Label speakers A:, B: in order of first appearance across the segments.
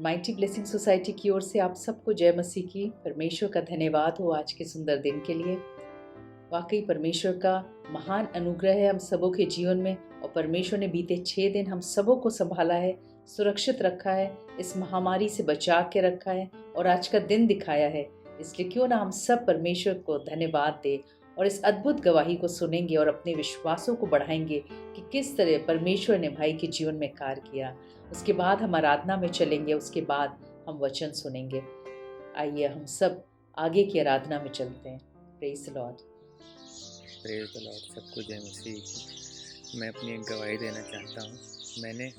A: Mighty blessing society की ओर से आप सबको जय मसीह की। परमेश्वर का धन्यवाद हो आज के सुंदर दिन के लिए। वाकई परमेश्वर का महान अनुग्रह है हम सबों के जीवन में, और परमेश्वर ने बीते 6 दिन हम सबों को संभाला है, सुरक्षित रखा है, इस महामारी से बचा के रखा है और आज का दिन दिखाया है। इसलिए क्यों ना हम सब परमेश्वर को धन्यवाद दें और इस अद्भुत गवाही को सुनेंगे और अपने विश्वासों को बढ़ाएंगे कि किस तरह परमेश्वर ने भाई के जीवन में कार्य किया। उसके बाद हम आराधना में चलेंगे, उसके बाद हम वचन सुनेंगे। आइए हम सब आगे की आराधना में चलते हैं। Praise the Lord.
B: Praise the Lord. सबको जय मसीह। मैं अपनी एक गवाही देना चाहता हूँ। मैंने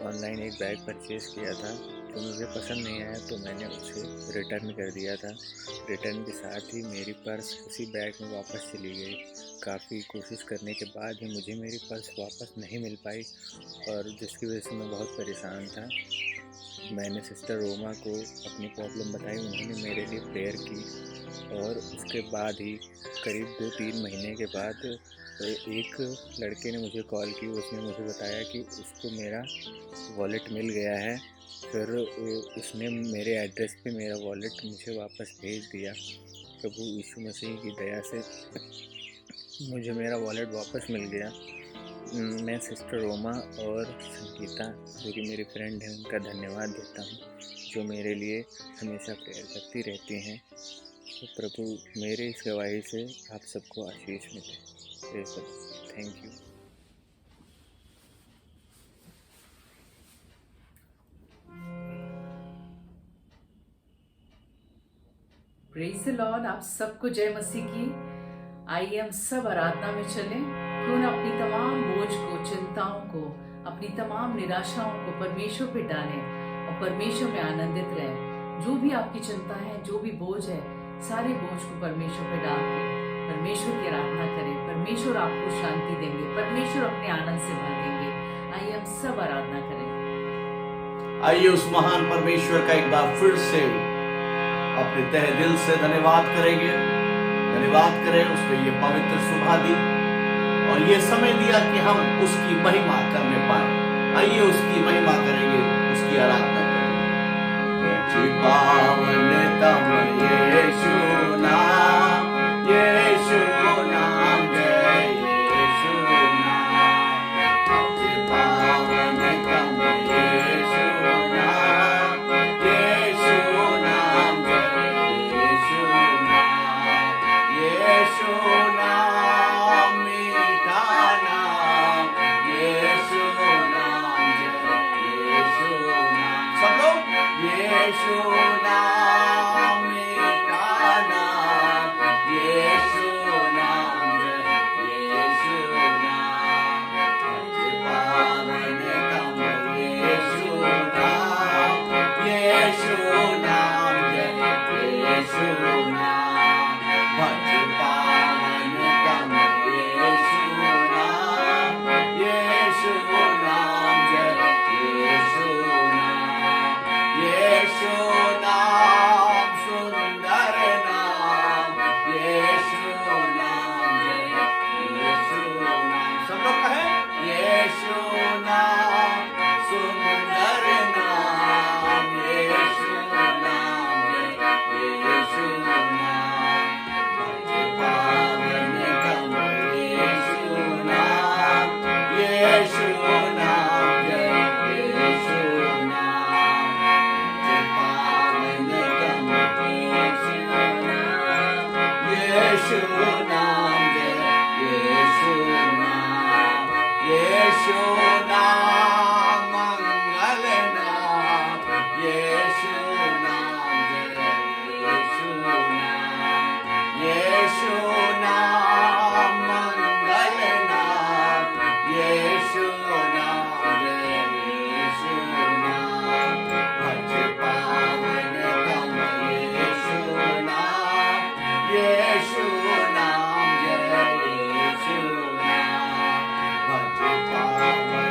B: ऑनलाइन एक बैग परचेज़ किया था जो मुझे पसंद नहीं आया, तो मैंने उसे रिटर्न कर दिया था। रिटर्न के साथ ही मेरी पर्स उसी बैग में वापस चली गई। काफ़ी कोशिश करने के बाद ही मुझे मेरी पर्स वापस नहीं मिल पाई, और जिसकी वजह से मैं बहुत परेशान था। मैंने सिस्टर रोमा को अपनी प्रॉब्लम बताई, उन्होंने मेरे लिए प्रेयर की, और उसके बाद ही करीब 2-3 महीने के बाद एक लड़के ने मुझे कॉल की। उसने मुझे बताया कि उसको मेरा वॉलेट मिल गया है। फिर उसने मेरे एड्रेस पे मेरा वॉलेट मुझे वापस भेज दिया। प्रभु यीशु मसीह की दया से मुझे मेरा वॉलेट वापस मिल गया। मैं सिस्टर रोमा और संगीता, जो कि मेरी फ्रेंड हैं, उनका धन्यवाद देता हूँ, जो मेरे लिए हमेशा प्रेयर करती रहती हैं। तो प्रभु मेरे इस गवाही से आप सबको आशीष मिले। Thank you.
A: Praise the Lord. आप सबको जय मसीह की। आइए हम सब आराधना में चलें। क्यों ना अपनी तमाम बोझ को, चिंताओं को, अपनी तमाम निराशाओं को परमेश्वर पे डालें और परमेश्वर में आनंदित रहें। जो भी आपकी चिंता है, जो भी बोझ है, सारे बोझ को परमेश्वर पे डाल के परमेश्वर की आराधना करें। परमेश्वर आपको शांति देंगे, परमेश्वर अपने आनंद से भर देंगे। आइए हम सब आराधना करें।
C: आइए उस महान परमेश्वर का एक बार फिर से अपने तहे दिल से धन्यवाद करेंगे। धन्यवाद करें उसने ये पवित्र सुबह दी और ये समय दिया कि हम उसकी महिमा करने पाए। आइए उसकी महिमा करेंगे, उसकी आराधना करेंगे। पावन तम यीशु नाम, यीशु नाम, जय यीशु नाम। पावन तम यीशु नाम, यीशु नाम, जय यीशु नाम। यीशु नाम मीठा नाम, यीशु नाम, जय यीशु नाम। सब लोग यीशु नाम मीठा नाम, यीशु नाम, जय यीशु नाम। पावन तम यीशु नाम, यीशु नाम, जय यीशु नाम। भज पावन तम यीशु नाम, यीशु नाम, जय यीशु नाम। यीशु नाम सुंदर नाम, यीशु नाम, जय यीशु नाम। सब लोग कहें यीशु नाम सुंदर नाम, यीशु नाम, जय यीशु नाम। भज पावन तम यीशु नाम, यीशु नाम, जय यीशु नाम। भज पावन तम यीशु नाम, यीशु नाम, जय यीशु नाम। यीशु नाम मंगल नाम, यीशु नाम, जय यीशु नाम। यीशु नाम मंगल नाम, यीशु नाम, जय यीशु नाम। भज पावन तम यीशु नाम, यीशु नाम, जय यीशु नाम। भज पावन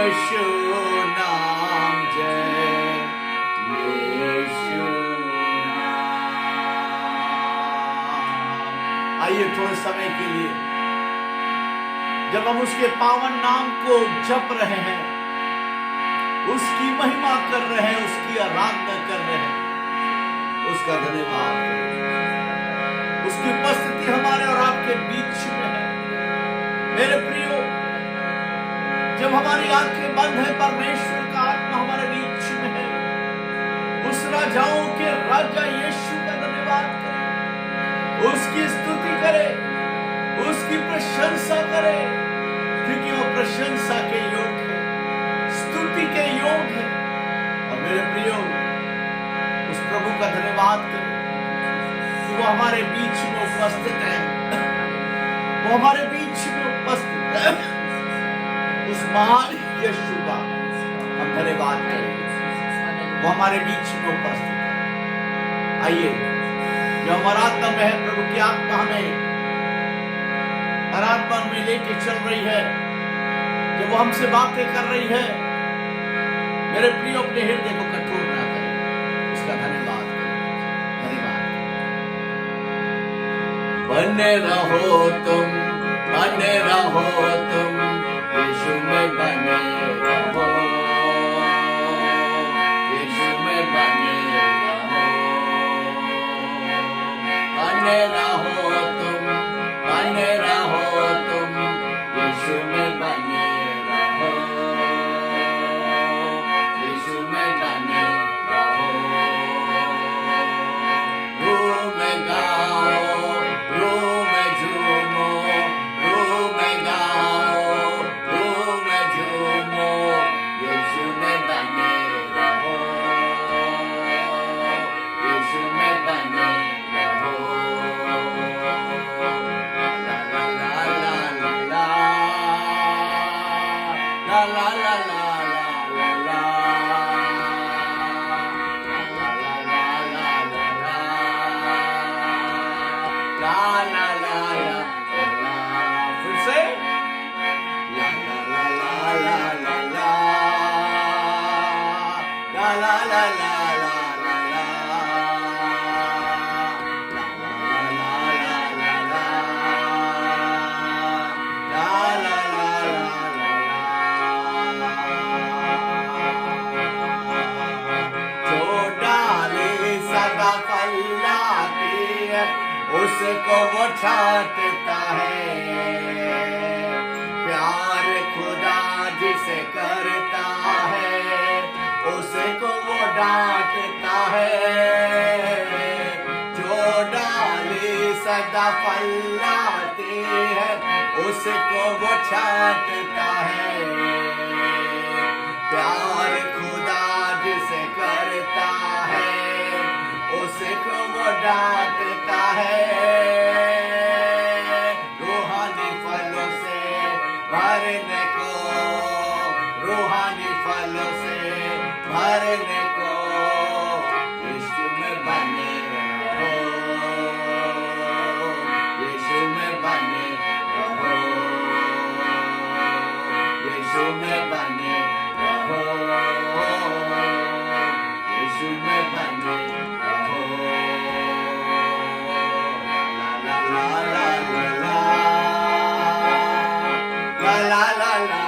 C: यीशु नाम जय यीशु नाम। आइए थोड़े समय के लिए जब हम उसके पावन नाम को जप रहे हैं, उसकी महिमा कर रहे हैं, उसकी आराधना कर रहे हैं, उसका धन्यवाद करें। उसकी उपस्थिति हमारे और आपके बीच में है। मेरे प्रियो, जब हमारी आंखें बंद है, परमेश्वर का आत्मा हमारे बीच में है। उस राजाओं के राजा यीशु का धन्यवाद करें, उसकी स्तुति करें, उसकी प्रशंसा करें, क्योंकि वो प्रशंसा के योग्य है, स्तुति के योग्य है। और मेरे प्रियो, उस प्रभु का धन्यवाद करें कि वो हमारे बीच में उपस्थित है, वो हमारे बीच में उपस्थित है। उस महान यीशु का हम धन्यवाद करें, वो हमारे बीच में उपस्थित है। आइए, जो हमारा आत्मा में है, प्रभु की आत्मा हमें आराधना में लेके चल रही है, जब वो हमसे बातें कर रही है, मेरे प्रिय अपने हृदय को कठोर ना करें, उसका धन्यवाद करें। धन्यवाद। बने रहो तुम, बने रहो तुम, यीशु में बने रहो, यीशु में बने रहो। बने रहो तुम, बने रहो तुम, यीशु में बने रहो, यीशु में बने रहो। रूह में गाओ, रूह में झूमो, रूह में गाओ, रूह में झूमो, यीशु में बने रहो, यीशु में बने रहो। La la la la la la la la la la। फिर से la la la la la la la la la la la la उसको वो छाटता है, प्यार खुदा जिसे करता है, उसको वो डांटता है। जो डाली सदा फल लाती है, उसको वो छाटता है। प्यार खुदा जिसे करता है, उसको वो डांटता है। रूहानी फलों से भरने को, रूहानी फलों से भरने को, यीशु में बने रहो, यीशु में बने रहो, यीशु में बने रहो, यीशु में बने रहो। La la la la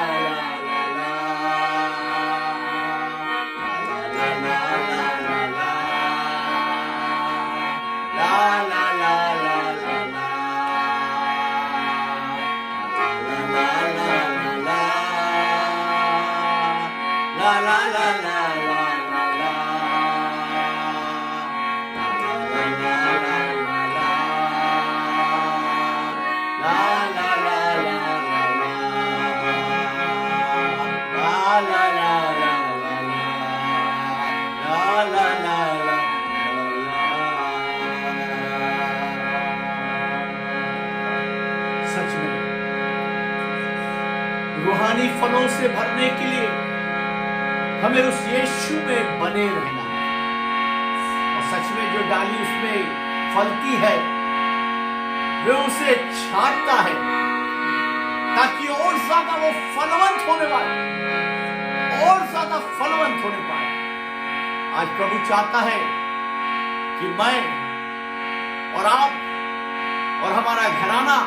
C: la la la la सच में रूहानी फलों से भरने के लिए हमें उस यीशु में बने रहना है। और सच में जो डाली उसमें फलती है, वे उसे छाटता है ताकि और ज्यादा वो फलवंत होने वाले। फलवंत होने पाए। आज प्रभु चाहता है कि मैं और आप और हमारा घराना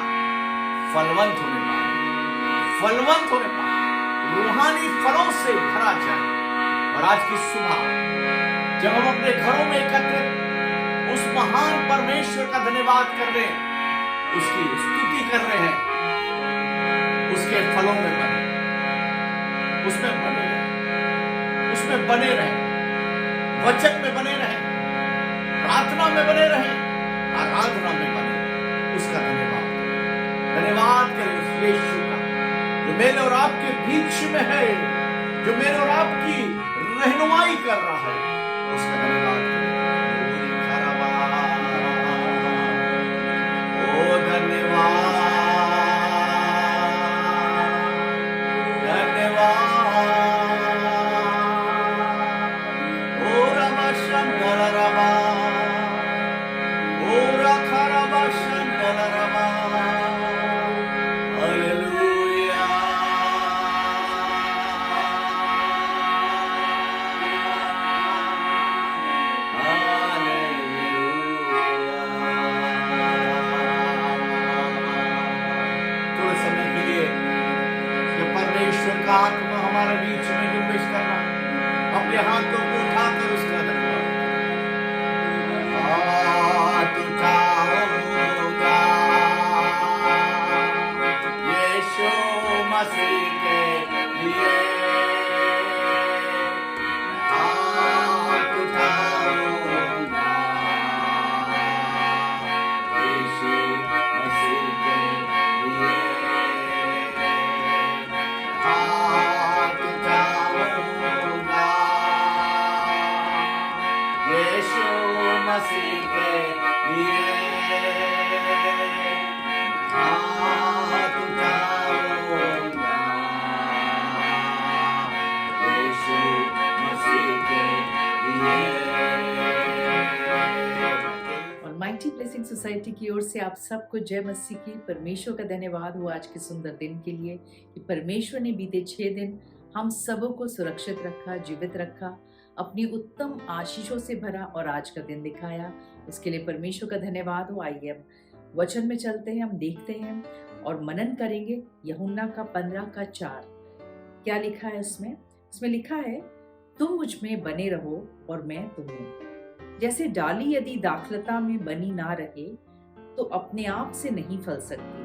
C: फलवंत होने पाए, रूहानी फलों से भरा जाए। और आज की सुबह जब हम अपने घरों में एकत्रित उस महान परमेश्वर का धन्यवाद कर रहे हैं, उसकी स्तुति कर रहे हैं, उसके फलों में बने, उसमें बने रहे, वचन में बने रहे, प्रार्थना में बने रहे, आराधना में बने रहे। उसका धन्यवाद करें उस यीशु का जो मेरे और आपके बीच में है, जो मेरे और आपकी रहनुमाई कर रहा है। उसका धन्यवाद करें। ओ धन्यवाद, ओ रमा शंकर रमा, ओ रखा रमा शंकर रमा। हालेलुया, थोड़े समय के लिए जो परमेश्वर का आत्मा हमारे बीच में निवेश करना, अपने हाथों को उठाकर उसका धन्यवाद। हाथ उठाऊंगा यीशु मसीह के लिए, हाथ उठाऊंगा यीशु मसीह के लिए, हाथ उठाऊंगा यीशु मसीह के लिए, हाथ उठाऊंगा यीशु मसीह के लिए।
A: और माइटी ब्लेसिंग सोसाइटी की ओर से आप सबको जय मसीह की। परमेश्वर का धन्यवाद हो आज के सुंदर दिन के लिए कि परमेश्वर ने बीते 6 दिन हम सबों को सुरक्षित रखा, जीवित रखा, अपनी उत्तम आशीषों से भरा और आज का दिन दिखाया। उसके लिए परमेश्वर का धन्यवाद हो। आइए हम वचन में चलते हैं, हम देखते हैं और मनन करेंगे। यूहन्ना का 15:4 क्या लिखा है उसमें लिखा है, तुम मुझ में बने रहो और मैं तुम में। जैसे डाली यदि दाखलता में बनी ना रहे तो अपने आप से नहीं फल सकती,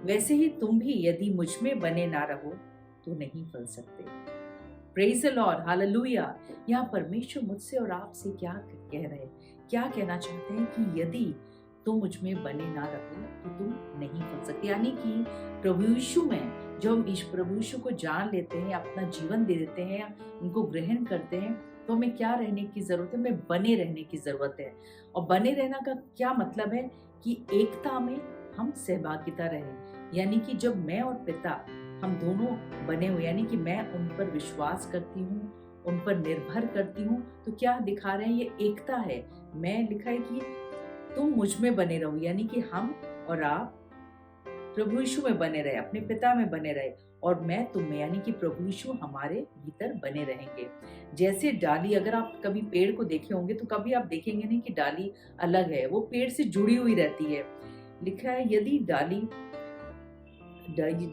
A: वैसे ही तुम भी यदि मुझ में बने ना रहो तो नहीं फल सकते। Praise the Lord, hallelujah. यहाँ परमेश्वर मुझसे और आपसे क्या कह रहे हैं, क्या कहना चाहते हैं कि यदि तुम मुझ में बने ना रहो तो तुम नहीं फल सकते। यानी कि प्रभु यीशु में जो हम इस प्रभु यीशु को जान लेते हैं, अपना जीवन दे देते हैं, उनको ग्रहण करते हैं, तो हमें क्या रहने की जरूरत है? हमें बने रहने की जरूरत है। और बने रहना का क्या मतलब है कि एकता में हम सहभागिता रहे। यानी कि जब मैं और पिता हम दोनों बने हुए, यानी कि मैं उन पर विश्वास करती हूँ, उन पर निर्भर करती हूँ, तो क्या दिखा रहे हैं? ये एकता है। मैं लिखा है कि तुम मुझ में बने रहो, यानी कि हम और आप प्रभु यीशु में बने रहे, अपने पिता में बने रहे, और मैं तुम में, यानी कि प्रभु यीशु हमारे भीतर बने रहेंगे। जैसे डाली, अगर आप कभी पेड़ को देखे होंगे तो कभी आप देखेंगे नहीं कि डाली अलग है, वो पेड़ से जुड़ी हुई रहती है। लिखा है यदि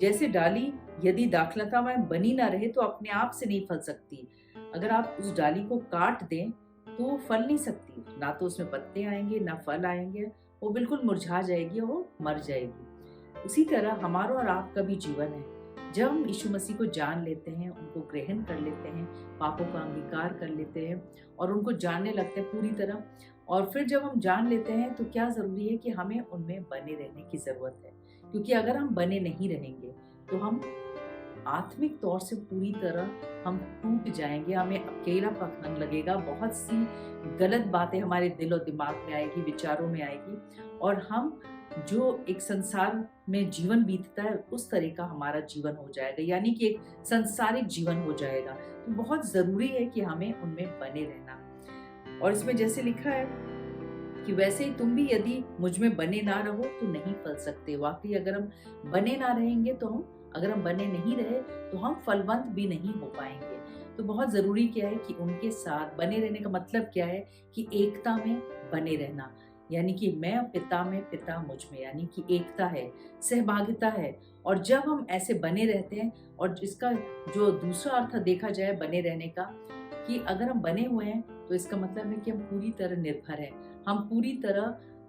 A: जैसे डाली यदि दाखलता में बनी ना रहे तो अपने आप से नहीं फल सकती। अगर आप उस डाली को काट दें तो वो फल नहीं सकती, ना तो उसमें पत्ते आएंगे ना फल आएंगे, वो बिल्कुल मुरझा जाएगी और मर जाएगी। उसी तरह हमारा और आपका भी जीवन है। जब हम यीशु मसीह को जान लेते हैं, उनको ग्रहण कर लेते हैं, पापों का अंगीकार कर लेते हैं और उनको जानने लगते हैं पूरी तरह, और फिर जब हम जान लेते हैं तो क्या ज़रूरी है कि हमें उनमें बने रहने की ज़रूरत है। क्योंकि अगर हम बने नहीं रहेंगे तो हम आत्मिक तौर से पूरी तरह हम टूट जाएंगे, हमें अकेलापन लगेगा, बहुत सी गलत बातें हमारे दिल और दिमाग में आएगी, विचारों में आएगी, और हम जो एक संसार में जीवन बीतता है उस तरह का हमारा जीवन हो जाएगा, यानी कि एक संसारिक जीवन हो जाएगा। तो बहुत ज़रूरी है कि हमें उनमें बने रहना। और इसमें जैसे लिखा है कि वैसे ही तुम भी यदि मुझ में बने ना रहो तो नहीं फल सकते। वाकई अगर हम बने ना रहेंगे तो अगर हम बने नहीं रहे तो हम फलवंत भी नहीं हो पाएंगे। तो बहुत ज़रूरी क्या है कि उनके साथ बने रहने का मतलब क्या है कि एकता में बने रहना, यानी कि मैं पिता में, पिता मुझ में, यानी कि एकता है, सहभागिता है। और जब हम ऐसे बने रहते हैं, और इसका जो दूसरा अर्थ देखा जाए बने रहने का, कि अगर हम बने हुए हैं तो इसका मतलब है कि हम पूरी तरह निर्भर हैं, हम पूरी तरह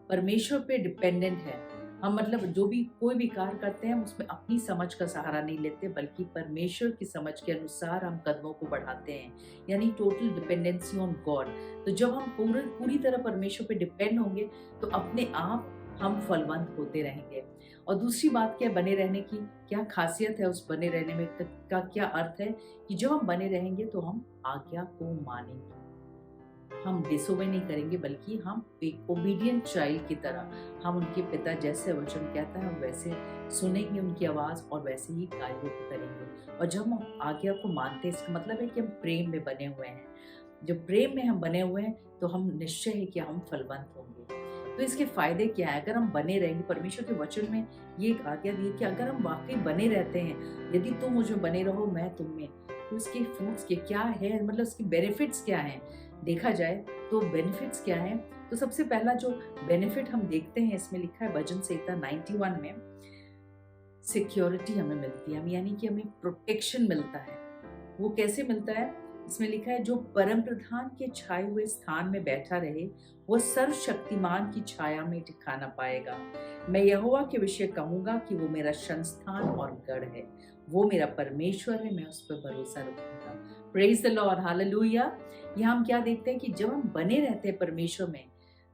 A: परमेश्वर पे डिपेंडेंट हैं। हम मतलब जो भी कोई भी कार्य करते हैं उसमें अपनी समझ का सहारा नहीं लेते, बल्कि परमेश्वर की समझ के अनुसार हम कदमों को बढ़ाते हैं, यानी टोटल डिपेंडेंसी ऑन गॉड। तो जब हम पूरी तरह परमेश्वर पे डिपेंड होंगे तो अपने आप हम फलवंत होते रहेंगे। और दूसरी बात क्या है, बने रहने की क्या खासियत है, उस बने रहने में का क्या अर्थ है, कि जब हम बने रहेंगे तो हम आज्ञा को मानेंगे, हम डिसोबे नहीं करेंगे, बल्कि हम एक ओबीडियंट चाइल्ड की तरह हम उनके पिता जैसे वचन कहता है हम वैसे सुनेंगे उनकी आवाज़ और वैसे ही कार्यों को करेंगे। और जब हम आज्ञा को मानते हैं इसका मतलब है कि हम प्रेम में बने हुए हैं। जब प्रेम में हम बने हुए हैं तो हम निश्चय है कि हम फलवंत होंगे। तो इसके फायदे क्या है अगर हम बने रहेंगे? परमेश्वर के वचन में ये एक आज्ञा दी है कि अगर हम वाकई बने रहते हैं, यदि तुम मुझ में बने रहो मैं तुम में, तो इसके फ्रूट्स के क्या है, मतलब इसके बेनिफिट्स क्या हैं? देखा जाए तो बेनिफिट्स क्या हैं, तो सबसे पहला जो बेनिफिट हम देखते हैं इसमें लिखा है भजन संहिता 91 में, सिक्योरिटी हमें मिलती है, हम यानी कि हमें प्रोटेक्शन मिलता है। वो कैसे मिलता है? इसमें लिखा है जो परम प्रधान के छाए हुए स्थान में बैठा रहे वो सर्वशक्तिमान की छाया में ठिकाना पाएगा। मैं यहोवा के विषय कहूंगा कि वो मेरा संस्थान और गढ़ है, वो मेरा परमेश्वर है, मैं उस पर भरोसा रखूंगा। Praise the Lord, hallelujah. यहाँ हम क्या देखते हैं कि जब हम बने रहते हैं परमेश्वर में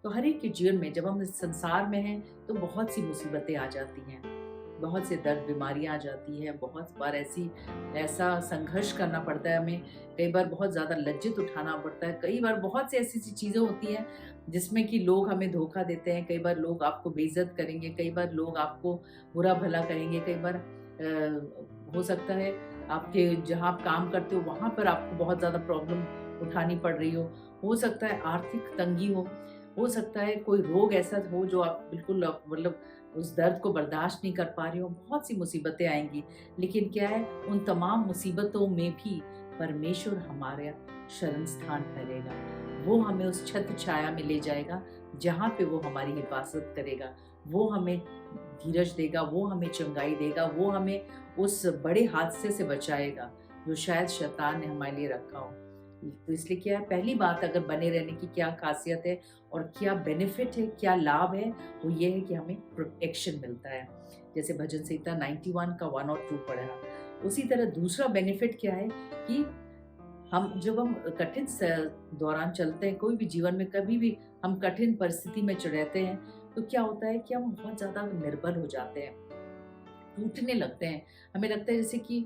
A: तो हर एक के जीवन में, जब हम इस संसार में हैं तो बहुत सी मुसीबतें आ जाती हैं, बहुत से दर्द बीमारियां आ जाती है, बहुत बार ऐसा संघर्ष करना पड़ता है हमें, कई बार बहुत ज़्यादा लज्जित उठाना पड़ता है, कई बार बहुत सी ऐसी चीज़ें होती हैं जिसमें कि लोग हमें धोखा देते हैं, कई बार लोग आपको बेइज्जत करेंगे, कई बार लोग आपको बुरा भला करेंगे, कई बार हो सकता है आपके जहाँ आप काम करते हो वहाँ पर आपको बहुत ज़्यादा प्रॉब्लम उठानी पड़ रही हो सकता है आर्थिक तंगी हो सकता है कोई रोग ऐसा हो जो आप बिल्कुल मतलब उस दर्द को बर्दाश्त नहीं कर पा रहे हो, बहुत सी मुसीबतें आएंगी। लेकिन क्या है, उन तमाम मुसीबतों में भी परमेश्वर हमारा शरण स्थान ठहरेगा, वो हमें उस छत्र छाया में ले जाएगा जहाँ पे वो हमारी हिफाजत करेगा, वो हमें धीरज देगा, वो हमें चंगाई देगा, वो हमें उस बड़े हादसे से बचाएगा जो शायद शैतान ने हमारे लिए रखा हो। तो इसलिए क्या है, पहली बात अगर बने रहने की क्या खासियत है और क्या बेनिफिट है, क्या लाभ है, वो ये है कि हमें प्रोटेक्शन मिलता है, जैसे भजन संहिता 91 का 1 और 2 पढ़ा। उसी तरह दूसरा बेनिफिट क्या है कि जब हम कठिन दौरान चलते हैं, कोई भी जीवन में कभी भी हम कठिन परिस्थिति में रहते हैं, तो क्या होता है कि हम बहुत ज़्यादा निर्बल हो जाते हैं, टूटने लगते हैं, हमें लगता है जैसे कि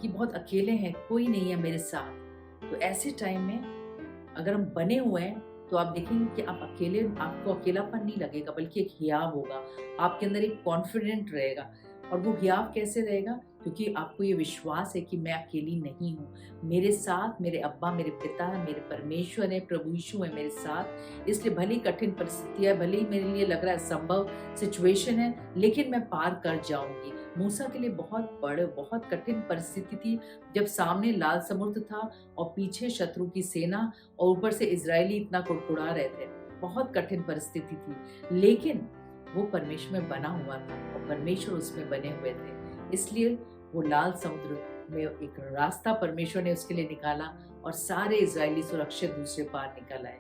A: बहुत अकेले हैं, कोई नहीं है मेरे साथ। तो ऐसे टाइम में अगर हम बने हुए हैं तो आप देखेंगे कि आपको अकेलापन नहीं लगेगा, बल्कि एक हियाव होगा, आपके अंदर एक कॉन्फिडेंट रहेगा। और वो हियाव कैसे रहेगा? क्योंकि आपको ये विश्वास है कि मैं अकेली नहीं हूँ, मेरे साथ मेरे अब्बा, मेरे पिता है, मेरे परमेश्वर है, प्रभु यीशु है मेरे साथ। इसलिए भले ही कठिन परिस्थिति है, भले ही मेरे लिए लग रहा है असंभव सिचुएशन है, लेकिन मैं पार कर जाऊंगी। मूसा के लिए बहुत कठिन परिस्थिति थी, जब सामने लाल समुद्र था और पीछे शत्रु की सेना और ऊपर से इजरायली इतना कुड़कुड़ा रहे थे, बहुत कठिन परिस्थिति थी, लेकिन वो परमेश्वर में बना हुआ था और परमेश्वर उसमें बने हुए थे, इसलिए वो लाल समुद्र में एक रास्ता परमेश्वर ने उसके लिए निकाला और सारे इजरायली सुरक्षित दूसरे पार निकल आए।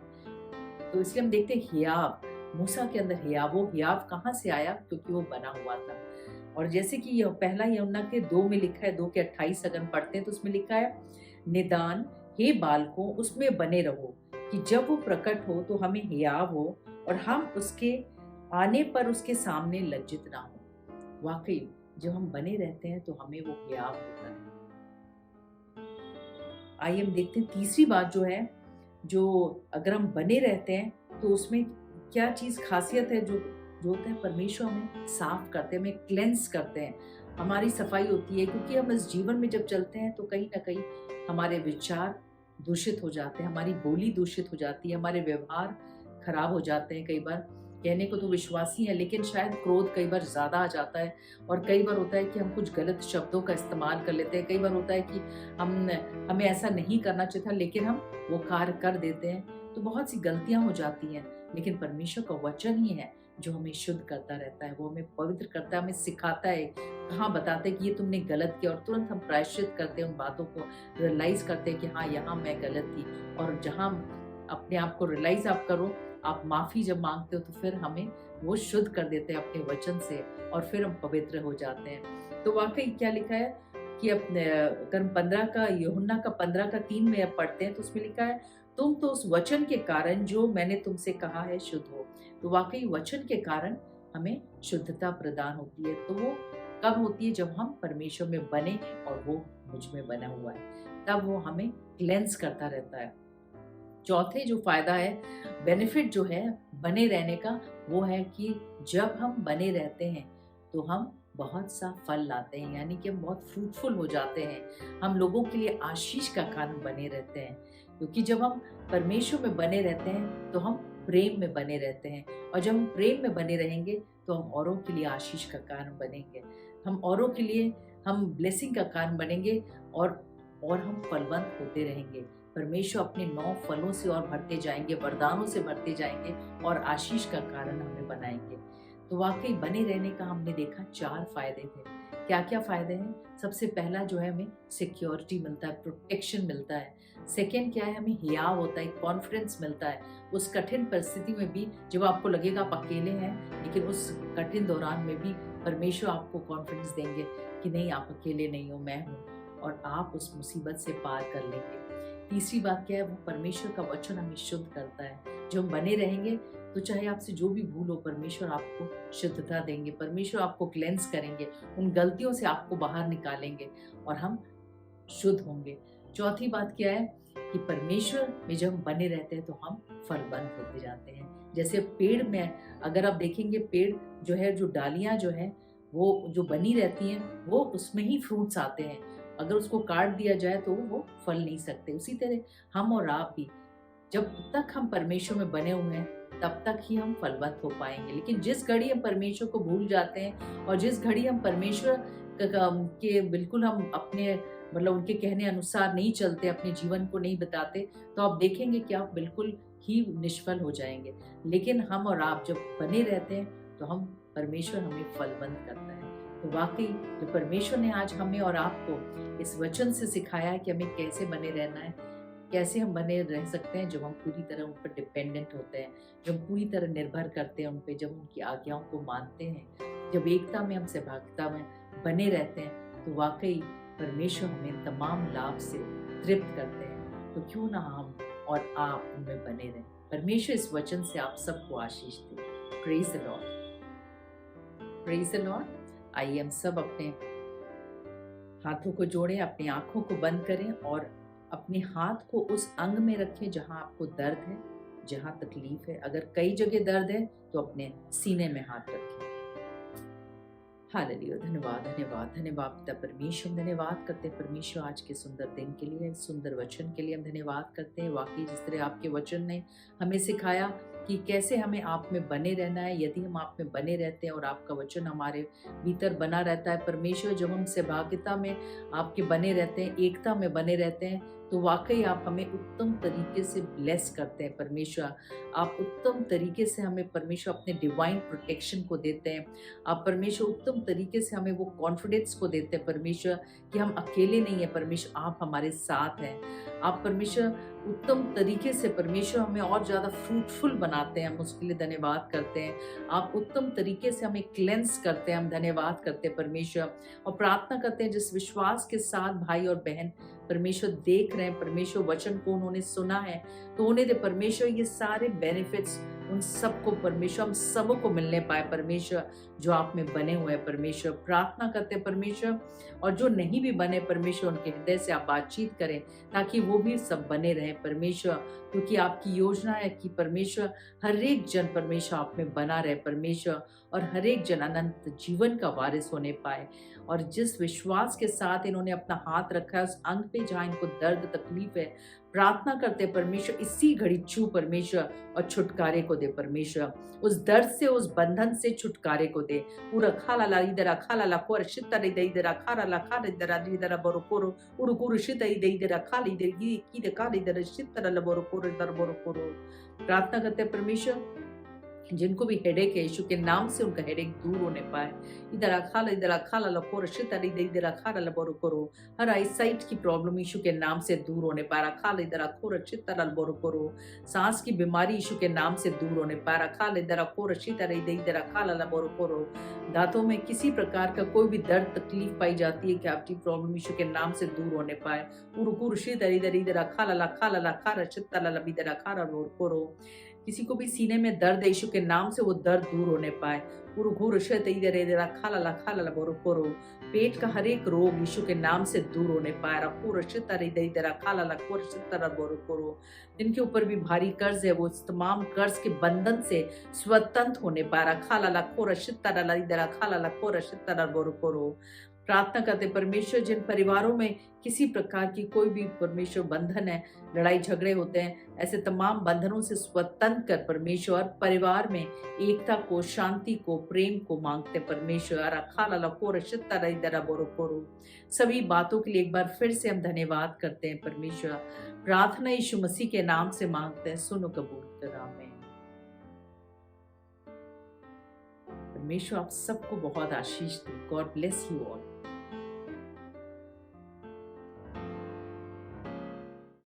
A: तो इसलिए हम देखते हैं हियाव, मूसा के अंदर हियाव, वो हियाव कहाँ से आया? क्योंकि वो बना हुआ था। और जैसे कि यह पहला यूहन्ना के 2 में लिखा है, 2 के 28 अगर हम पढ़ते हैं तो उसमें लिखा है, निदान हे बालकों उसमें बने रहो कि जब वो प्रकट हो तो हमें हियाव हो और हम उसके आने पर उसके सामने लज्जित ना हो। वाकई जब हम बने रहते हैं तो हमें वो हियाव होता है। आइए हम देखते हैं तीसरी बात जो है, जो अगर हम बने रहते हैं तो उसमें क्या चीज खासियत है, जो होता है परमेश्वर हमें साफ करते हैं, हमें क्लेंस करते हैं, हमारी सफाई होती है। क्योंकि हम इस जीवन में जब चलते हैं तो कहीं ना कहीं हमारे विचार दूषित हो जाते हैं, हमारी बोली दूषित हो जाती है, हमारे व्यवहार खराब हो जाते हैं कई बार, कहने को तो विश्वासी हैं, लेकिन शायद क्रोध कई बार ज़्यादा आ जाता है और कई बार होता है कि हम कुछ गलत शब्दों का इस्तेमाल कर लेते हैं। कई बार होता है कि हमें ऐसा नहीं करना चाहिए था, लेकिन हम वो कार्य कर देते हैं, तो बहुत सी गलतियां हो जाती हैं। लेकिन परमेश्वर का वचन ही है जो हमें शुद्ध करता रहता है, वो हमें पवित्र करता है, हमें सिखाता है, कहाँ बताते हैं कि ये तुमने गलत किया, और तुरंत हम प्रायश्चित करते हैं, उन बातों को रियलाइज करते हैं कि हाँ, यहाँ मैं गलत थी। और जहाँ अपने आप को रियलाइज आप करो, आप माफ़ी जब मांगते हो, तो फिर हमें वो शुद्ध कर देते हैं अपने वचन से, और फिर हम पवित्र हो जाते हैं। तो वाकई क्या लिखा है कि अपने कर्म 15 का, यूहन्ना का 15:3 में अब पढ़ते हैं, तो उसमें लिखा है, तुम तो उस वचन के कारण जो मैंने तुमसे कहा है शुद्ध हो। तो वाकई वचन के कारण हमें शुद्धता प्रदान होती है। तो वो कब होती है? जब हम परमेश्वर में बने और वो मुझ में बना हुआ है, तब वो हमें क्लेंस करता रहता है। चौथे जो फायदा है, बेनिफिट जो है बने रहने का, वो है कि जब हम बने रहते हैं तो हम बहुत सा फल लाते हैं, यानी कि हम बहुत फ्रूटफुल हो जाते हैं, हम लोगों के लिए आशीष का कारण बने रहते हैं। क्योंकि जब हम परमेश्वर में बने रहते हैं तो हम प्रेम में बने रहते हैं, और जब हम प्रेम में बने रहेंगे तो हम औरों के लिए आशीष का कारण बनेंगे, हम औरों के लिए हम ब्लेसिंग का कारण बनेंगे, और हम फलवंत होते रहेंगे। परमेश्वर अपने 9 फलों से और भरते जाएंगे, वरदानों से भरते जाएंगे और आशीष का कारण हमें बनाएंगे। तो वाकई बने रहने का हमने देखा 4 फायदे थे। क्या क्या फायदे हैं? सबसे पहला जो है, हमें सिक्योरिटी मिलता है, प्रोटेक्शन मिलता है। सेकेंड क्या है? हमें हियाव होता है, कॉन्फिडेंस मिलता है। उस कठिन परिस्थिति में भी जब आपको लगेगा आप अकेले हैं, लेकिन उस कठिन दौरान में भी परमेश्वर आपको कॉन्फिडेंस देंगे कि नहीं, आप अकेले नहीं हो, मैं हूँ, और आप उस मुसीबत से पार कर लेंगे। तीसरी बात क्या है? वो परमेश्वर का वचन हमें शुद्ध करता है। जो हम बने रहेंगे तो चाहे आपसे जो भी भूल हो, परमेश्वर आपको शुद्धता देंगे, परमेश्वर आपको क्लेंस करेंगे, उन गलतियों से आपको बाहर निकालेंगे और हम शुद्ध होंगे। चौथी बात क्या है कि परमेश्वर में जब हम बने रहते हैं तो हम फलवंत होते जाते हैं। जैसे पेड़ में अगर आप देखेंगे, पेड़ जो है, जो डालियां जो है वो जो बनी रहती हैं, वो उसमें ही फ्रूट्स आते हैं। अगर उसको काट दिया जाए तो वो फल नहीं सकते। उसी तरह हम और आप भी, जब तक हम परमेश्वर में बने हुए हैं तब तक ही हम फलवंत हो पाएंगे। लेकिन जिस घड़ी हम परमेश्वर को भूल जाते हैं और जिस घड़ी हम परमेश्वर के बिल्कुल हम अपने मतलब उनके कहने अनुसार नहीं चलते, अपने जीवन को नहीं बिताते, तो आप देखेंगे कि आप बिल्कुल ही निष्फल हो जाएंगे। लेकिन हम और आप जब बने रहते हैं तो हम परमेश्वर हमें फलवंत करता है। तो वाकई जो परमेश्वर ने आज हमें और आपको इस वचन से सिखाया है कि हमें कैसे बने रहना है, कैसे हम बने रह सकते हैं, जब हम पूरी तरह उन पर डिपेंडेंट होते हैं, जब हम पूरी तरह निर्भर करते हैं उन पर, जब उनकी आज्ञाओं को मानते हैं, जब एकता में हम सहभागिता में बने रहते हैं, तो वाकई परमेश्वर हमें तमाम लाभ से तृप्त करते हैं। तो क्यों ना हम और आप उनमें बने रहें। परमेश्वर इस वचन से आप सबको आशीष दे। Praise the Lord, praise the Lord. आइए हम सब अपने हाथों को जोड़ें, अपनी आंखों को बंद करें और अपने हाथ को उस अंग में रखें जहां आपको दर्द है, जहां तकलीफ है। अगर कई जगह दर्द है तो अपने सीने में हाथ रखें। हालेलुया, धन्यवाद धन्यवाद धन्यवाद पिता परमेश्वर, धन्यवाद करते हैं परमेश्वर आज के सुंदर दिन के लिए, सुंदर वचन के लिए हम धन्यवाद करते हैं। वाकई जिस तरह आपके वचन ने हमें सिखाया कि कैसे हमें आप में बने रहना है, यदि हम आप में बने रहते हैं और आपका वचन हमारे भीतर बना रहता है परमेश्वर, जब हम सहभागिता में आपके बने रहते हैं, एकता में बने रहते हैं, तो वाकई आप हमें उत्तम तरीके से ब्लेस करते हैं परमेश्वर। आप उत्तम तरीके से हमें परमेश्वर अपने डिवाइन प्रोटेक्शन को देते हैं। आप परमेश्वर उत्तम तरीके से हमें वो कॉन्फिडेंस को देते हैं परमेश्वर कि हम अकेले नहीं हैं परमेश्वर, आप हमारे साथ हैं। आप परमेश्वर उत्तम तरीके से परमेश्वर हमें और ज़्यादा फ्रूटफुल बनाते हैं, हम उसके लिए धन्यवाद करते हैं। आप उत्तम तरीके से हमें क्लेंस करते हैं, हम धन्यवाद करते हैं परमेश्वर, और प्रार्थना करते हैं जिस विश्वास के साथ भाई और बहन परमेश्वर देख रहे हैं परमेश्वर वचन को, उन्होंने सुना है, तो उन्हें दे परमेश्वर ये सारे बेनिफिट्स उन सबको परमेश्वर, हम सबको मिलने पाए परमेश्वर, जो आप में बने हुए हैं परमेश्वर। प्रार्थना करते हैं परमेश्वर, और जो नहीं भी बने परमेश्वर, उनके हृदय से आप बातचीत करें ताकि वो भी सब बने रहें परमेश्वर, क्योंकि आपकी योजना है कि परमेश्वर हर एक जन परमेश्वर आप में बना रहे परमेश्वर, और हर एक जन अनंत जीवन का वारिस होने पाए। और जिस विश्वास के साथ इन्होंने अपना हाथ रखा है उस अंग पे जहाँ इनको दर्द तकलीफ है, प्रार्थना करते परमेश्वर इसी घड़ी छू परमेश्वर और छुटकारे को को दे परमेश्वर, उस दर्द से, उस बंधन से छुटकारे को दे। पूरा खाला ला इधर खाला ला कोर शितर इधर खाला ला खाला इधर बोरो कोरो उरु कुरु शित इधर खाली इधर की दे खाली इधर शितर ला बोरो कोरो इधर बोरो कोरो। प्रार्थना करते हैं परमेश्वर, जिनको भी हेडेक है, यीशु के नाम से उनका हेडेक दूर होने पाए। इधर खाला लकोर शितर इधर खाला लबोरो करो। हर आईसाइट की प्रॉब्लम यीशु के नाम से दूर होने पाए। खाला इधर खोर शितर लबोरो करो। सांस की बीमारी यीशु के नाम से दूर होने पाए। खाला इधर खोर शितर इधर खाला लबोरो करो। दांतों में किसी प्रकार का कोई भी दर्द तकलीफ पाई जाती है कि आपकी प्रॉब्लम यीशु के नाम से दूर होने पाए। उरुकुर शितर इधर खाला शितर लबिधर खाला करो। किसी को भी सीने में दर्द है, यीशु के नाम से वो दर्द दूर होने पाए। पेट का हर एक रोग यीशु के नाम से दूर होने पाए। जिनके ऊपर भी भारी कर्ज है, वो इस तमाम कर्ज के बंधन से स्वतंत्र होने पाए। प्रार्थना करते परमेश्वर, जिन परिवारों में किसी प्रकार की कोई भी परमेश्वर बंधन है, लड़ाई झगड़े होते हैं, ऐसे तमाम बंधनों से स्वतंत्र कर परमेश्वर। परिवार में एकता को, शांति को, प्रेम को मांगते परमेश्वर। सभी बातों के लिए एक बार फिर से हम धन्यवाद करते हैं परमेश्वर। प्रार्थना यीशु मसीह के नाम से मांगते हैं, सुनो कबूल कर, आमीन। परमेश्वर आप सबको बहुत आशीष दे। God bless you all.